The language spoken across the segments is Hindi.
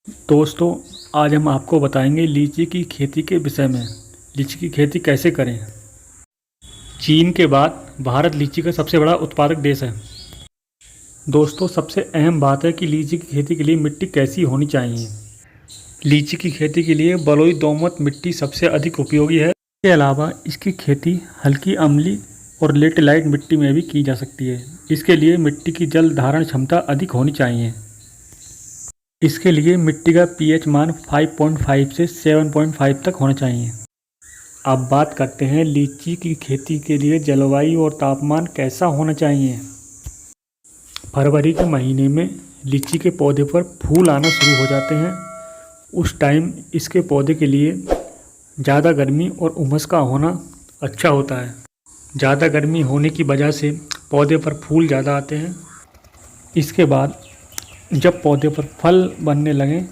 दोस्तों, आज हम आपको बताएंगे लीची की खेती के विषय में। लीची की खेती कैसे करें। चीन के बाद भारत लीची का सबसे बड़ा उत्पादक देश है। दोस्तों, सबसे अहम बात है कि लीची की खेती के लिए मिट्टी कैसी होनी चाहिए। लीची की खेती के लिए बलुई दोमट मिट्टी सबसे अधिक उपयोगी है। इसके अलावा इसकी खेती हल्की अम्लीय और लेटेराइट मिट्टी में भी की जा सकती है। इसके लिए मिट्टी की जल धारण क्षमता अधिक होनी चाहिए। इसके लिए मिट्टी का पीएच मान 5.5 से 7.5 तक होना चाहिए। अब बात करते हैं लीची की खेती के लिए जलवायु और तापमान कैसा होना चाहिए। फरवरी के महीने में लीची के पौधे पर फूल आना शुरू हो जाते हैं। उस टाइम इसके पौधे के लिए ज़्यादा गर्मी और उमस का होना अच्छा होता है। ज़्यादा गर्मी होने की वजह से पौधे पर फूल ज़्यादा आते हैं। इसके बाद जब पौधे पर फल बनने लगें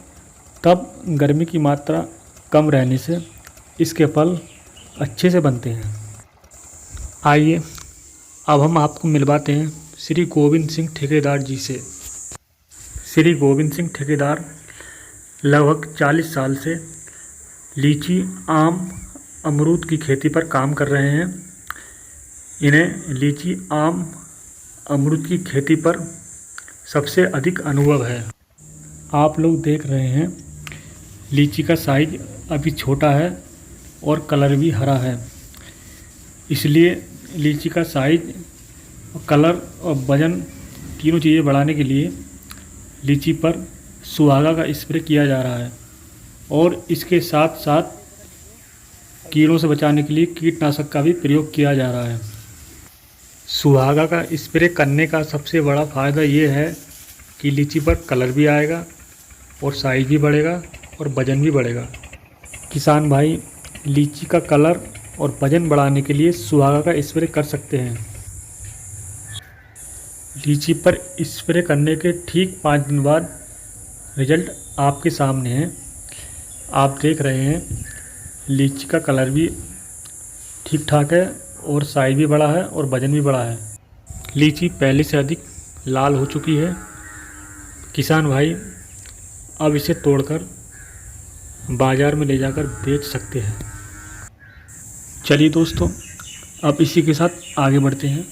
तब गर्मी की मात्रा कम रहने से इसके फल अच्छे से बनते हैं। आइए अब हम आपको मिलवाते हैं श्री गोविंद सिंह ठेकेदार जी से। श्री गोविंद सिंह ठेकेदार लगभग 40 साल से लीची, आम, अमरूद की खेती पर काम कर रहे हैं। इन्हें लीची, आम, अमरूद की खेती पर सबसे अधिक अनुभव है। आप लोग देख रहे हैं लीची का साइज अभी छोटा है और कलर भी हरा है। इसलिए लीची का साइज, कलर और वज़न तीनों चीज़ें बढ़ाने के लिए लीची पर सुहागा का स्प्रे किया जा रहा है और इसके साथ साथ कीड़ों से बचाने के लिए कीटनाशक का भी प्रयोग किया जा रहा है। सुहागा का स्प्रे करने का सबसे बड़ा फ़ायदा ये है कि लीची पर कलर भी आएगा और साइज़ भी बढ़ेगा और वज़न भी बढ़ेगा। किसान भाई लीची का कलर और वज़न बढ़ाने के लिए सुहागा का स्प्रे कर सकते हैं। लीची पर स्प्रे करने के ठीक 5 दिन बाद रिजल्ट आपके सामने है। आप देख रहे हैं लीची का कलर भी ठीक ठाक है और साइज़ भी बड़ा है और वज़न भी बड़ा है। लीची पहले से अधिक लाल हो चुकी है। किसान भाई अब इसे तोड़कर बाज़ार में ले जाकर बेच सकते हैं। चलिए दोस्तों, अब इसी के साथ आगे बढ़ते हैं।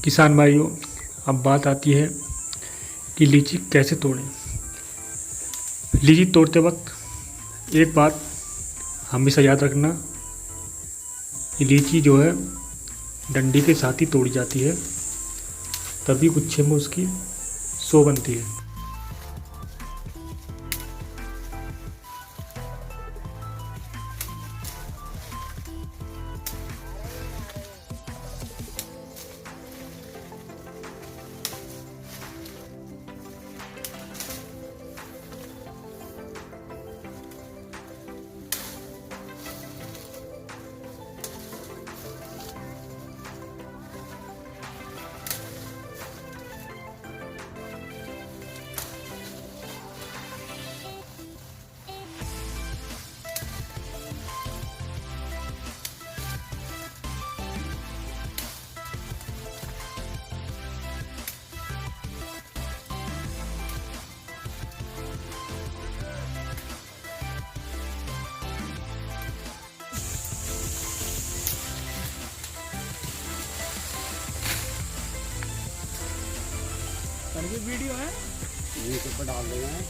किसान भाइयों, अब बात आती है कि लीची कैसे तोड़ें। लीची तोड़ते वक्त एक बात हमेशा याद रखना कि लीची जो है डंडी के साथ ही तोड़ी जाती है, तभी गुच्छे में उसकी सो बनती है। वीडियो है यूट्यूब पर डाल देना है।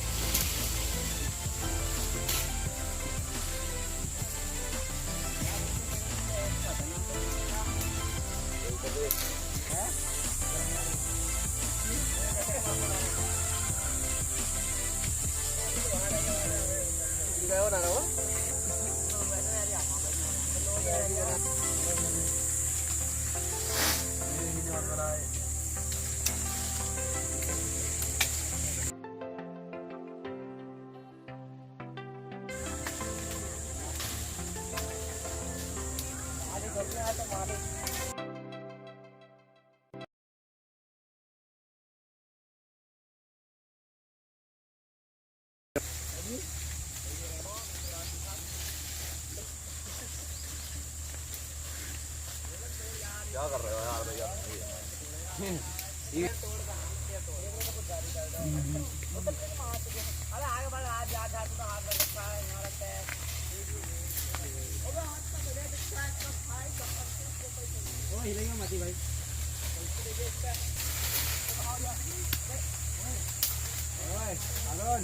क्या कर रहे हो यार भैया? अरे आगे बढ़, आज जा जा तो हाथ में रखा है, यहाँ रखते हैं। ओ हिलेगा मत भाई। ओए अरुण,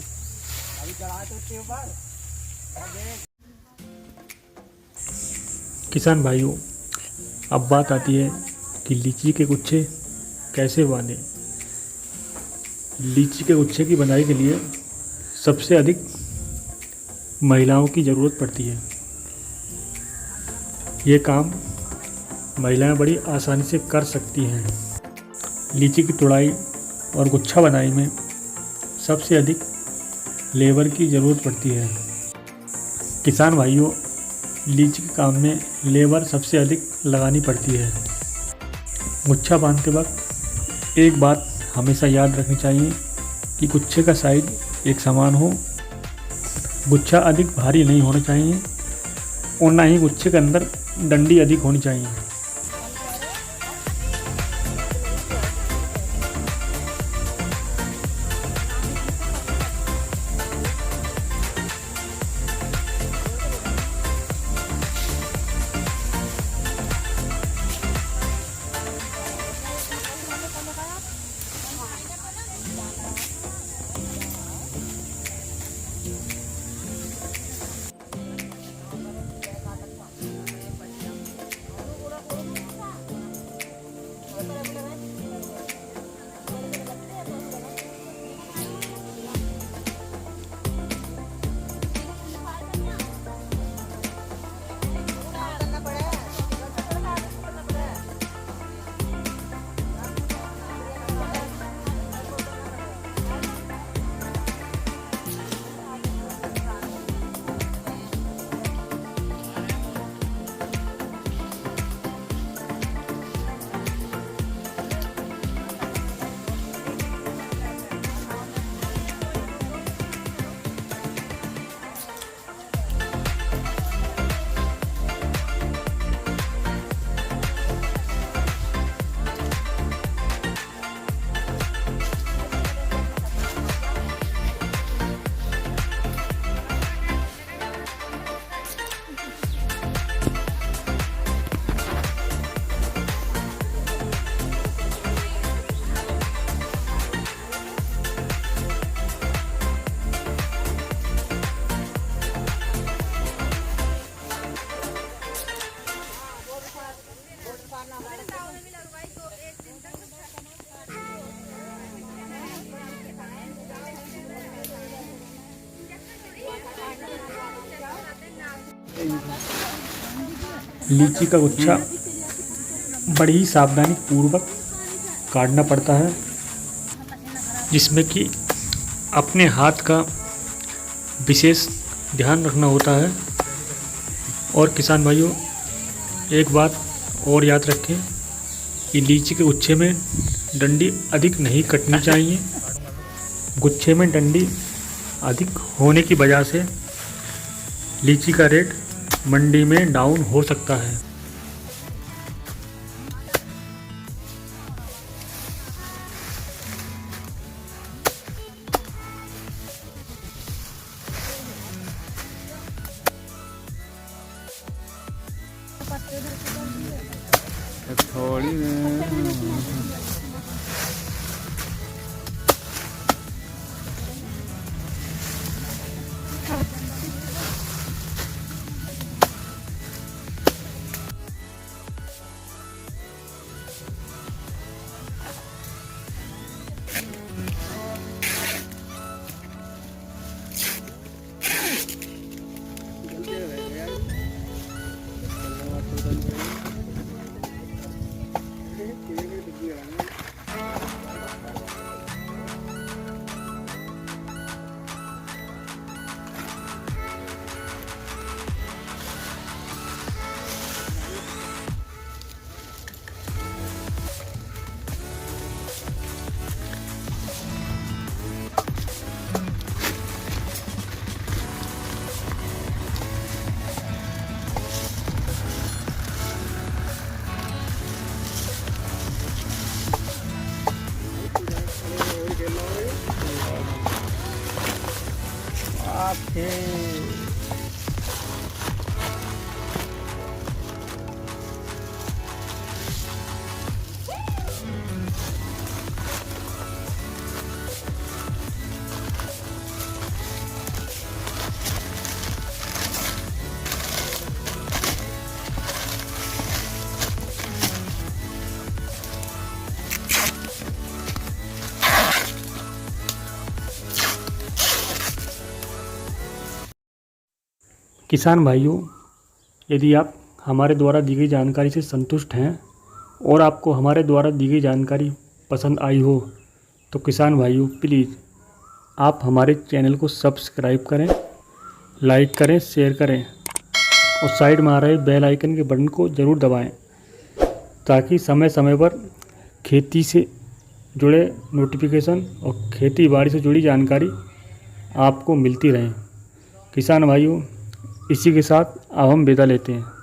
अभी चढ़ा तो उसके ऊपर। किसान भाइयों, अब बात आती है कि लीची के गुच्छे कैसे बांधें। लीची के गुच्छे की बनाई के लिए सबसे अधिक महिलाओं की ज़रूरत पड़ती है। ये काम महिलाएं बड़ी आसानी से कर सकती हैं। लीची की तुड़ाई और गुच्छा बनाई में सबसे अधिक लेबर की ज़रूरत पड़ती है। किसान भाइयों, लीची के काम में लेबर सबसे अधिक लगानी पड़ती है। गुच्छा बांधते वक्त एक बात हमेशा याद रखनी चाहिए कि गुच्छे का साइज एक समान हो। गुच्छा अधिक भारी नहीं होना चाहिए और ना ही गुच्छे के अंदर डंडी अधिक होनी चाहिए। लीची का गुच्छा बड़ी ही सावधानी पूर्वक काटना पड़ता है, जिसमें कि अपने हाथ का विशेष ध्यान रखना होता है। और किसान भाइयों, एक बात और याद रखें कि लीची के गुच्छे में डंडी अधिक नहीं कटनी चाहिए। गुच्छे में डंडी अधिक होने की वजह से लीची का रेट मंडी में डाउन हो सकता है। थोड़ी जल्दी रहेगा यार। चलना तो जल्दी आपके किसान भाइयों, यदि आप हमारे द्वारा दी गई जानकारी से संतुष्ट हैं और आपको हमारे द्वारा दी गई जानकारी पसंद आई हो तो किसान भाइयों प्लीज़ आप हमारे चैनल को सब्सक्राइब करें, लाइक करें, शेयर करें और साइड में आ रहे बेल आइकन के बटन को ज़रूर दबाएं ताकि समय समय पर खेती से जुड़े नोटिफिकेशन और खेती बाड़ी से जुड़ी जानकारी आपको मिलती रहे। किसान भाइयों, इसी के साथ अब हम विदा लेते हैं।